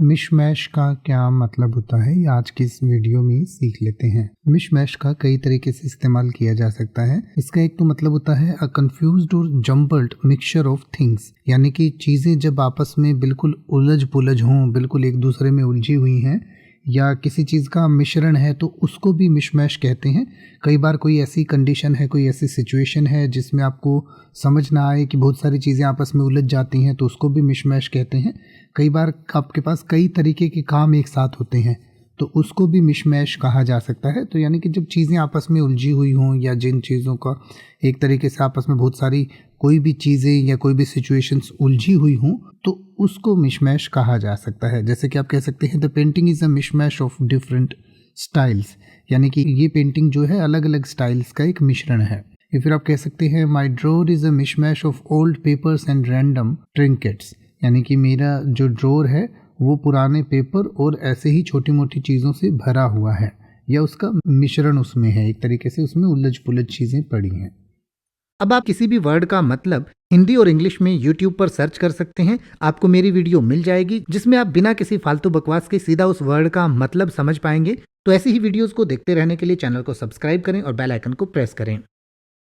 मिशमैश का क्या मतलब होता है ये आज की इस वीडियो में सीख लेते हैं। मिशमैश का कई तरीके से इस्तेमाल किया जा सकता है। इसका एक तो मतलब होता है अ कंफ्यूज्ड और जम्बल्ड मिक्सचर ऑफ थिंग्स, यानी कि चीज़ें जब आपस में बिल्कुल उलझ पुलझ हों, बिल्कुल एक दूसरे में उलझी हुई हैं या किसी चीज़ का मिश्रण है तो उसको भी मिशमैश कहते हैं। कई बार कोई ऐसी कंडीशन है, कोई ऐसी सिचुएशन है जिसमें आपको समझ ना आए कि बहुत सारी चीज़ें आपस में उलझ जाती हैं तो उसको भी मिशमैश कहते हैं। कई बार आपके पास कई तरीके के काम एक साथ होते हैं तो उसको भी मिशमैश कहा जा सकता है। तो यानी कि जब चीज़ें आपस में उलझी हुई हों या जिन चीज़ों का एक तरीके से आपस में बहुत सारी कोई भी चीज़ें या कोई भी सिचुएशंस उलझी हुई हों तो उसको मिशमैश कहा जा सकता है। जैसे कि आप कह सकते हैं the painting is a mishmash of different styles, यानी कि ये पेंटिंग जो है अलग अलग स्टाइल्स का एक मिश्रण है। या फिर आप कह सकते हैं my drawer is a mishmash of old papers and random trinkets, यानी कि मेरा जो ड्रॉर है वो पुराने पेपर और ऐसे ही छोटी मोटी चीज़ों से भरा हुआ है या उसका मिश्रण उसमें है, एक तरीके से उसमें उलझ पुलझ चीज़ें पड़ी हैं। अब आप किसी भी वर्ड का मतलब हिंदी और इंग्लिश में YouTube पर सर्च कर सकते हैं। आपको मेरी वीडियो मिल जाएगी जिसमें आप बिना किसी फालतू बकवास के सीधा उस वर्ड का मतलब समझ पाएंगे। तो ऐसी ही वीडियोस को देखते रहने के लिए चैनल को सब्सक्राइब करें और बेल आइकन को प्रेस करें।